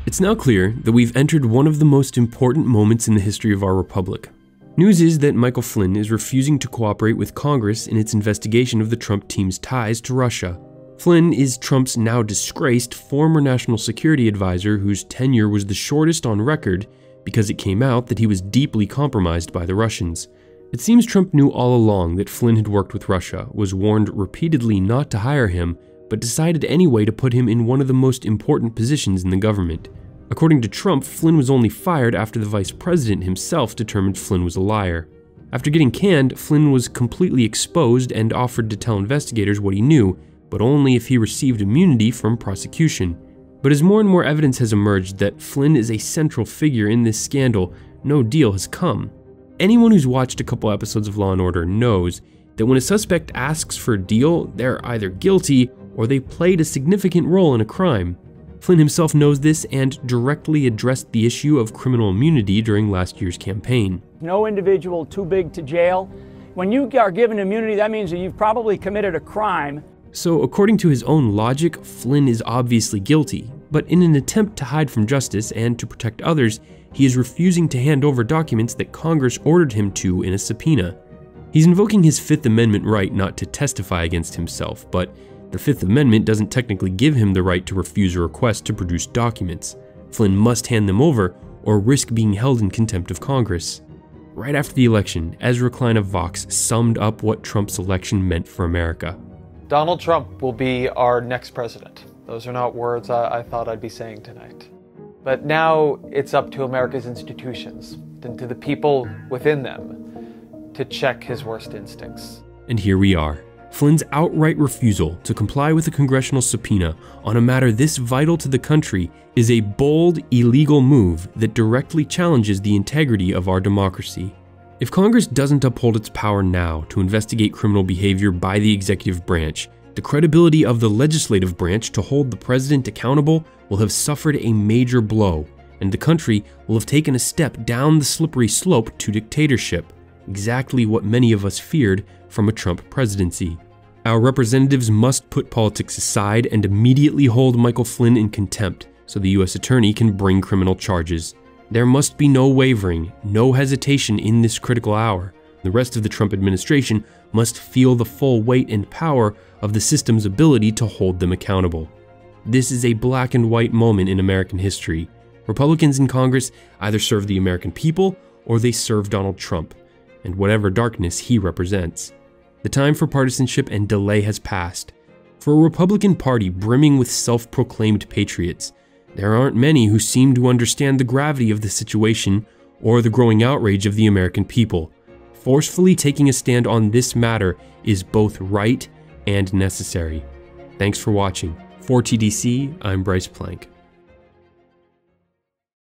It's now clear that we've entered one of the most important moments in the history of our republic. News is that Michael Flynn is refusing to cooperate with Congress in its investigation of the Trump team's ties to Russia. Flynn is Trump's now disgraced former national security advisor whose tenure was the shortest on record because it came out that he was deeply compromised by the Russians. It seems Trump knew all along that Flynn had worked with Russia, was warned repeatedly not to hire him, but decided anyway to put him in one of the most important positions in the government. According to Trump, Flynn was only fired after the vice president himself determined Flynn was a liar. After getting canned, Flynn was completely exposed and offered to tell investigators what he knew, but only if he received immunity from prosecution. But as more and more evidence has emerged that Flynn is a central figure in this scandal, no deal has come. Anyone who's watched a couple episodes of Law & Order knows that when a suspect asks for a deal, they're either guilty or they played a significant role in a crime. Flynn himself knows this and directly addressed the issue of criminal immunity during last year's campaign. No individual too big to jail. When you are given immunity, that means that you've probably committed a crime. So according to his own logic, Flynn is obviously guilty, but in an attempt to hide from justice and to protect others, he is refusing to hand over documents that Congress ordered him to in a subpoena. He's invoking his Fifth Amendment right not to testify against himself, but the Fifth Amendment doesn't technically give him the right to refuse a request to produce documents. Flynn must hand them over or risk being held in contempt of Congress. Right after the election, Ezra Klein of Vox summed up what Trump's election meant for America. Donald Trump will be our next president. Those are not words I thought I'd be saying tonight. But now it's up to America's institutions and to the people within them to check his worst instincts. And here we are. Flynn's outright refusal to comply with a congressional subpoena on a matter this vital to the country is a bold, illegal move that directly challenges the integrity of our democracy. If Congress doesn't uphold its power now to investigate criminal behavior by the executive branch, the credibility of the legislative branch to hold the president accountable will have suffered a major blow, and the country will have taken a step down the slippery slope to dictatorship, exactly what many of us feared from a Trump presidency. Our representatives must put politics aside and immediately hold Michael Flynn in contempt so the U.S. Attorney can bring criminal charges. There must be no wavering, no hesitation in this critical hour. The rest of the Trump administration must feel the full weight and power of the system's ability to hold them accountable. This is a black and white moment in American history. Republicans in Congress either serve the American people or they serve Donald Trump, and whatever darkness he represents. The time for partisanship and delay has passed. For a Republican Party brimming with self-proclaimed patriots, there aren't many who seem to understand the gravity of the situation or the growing outrage of the American people. Forcefully taking a stand on this matter is both right and necessary. Thanks for watching. For TDC, I'm Bryce Plank.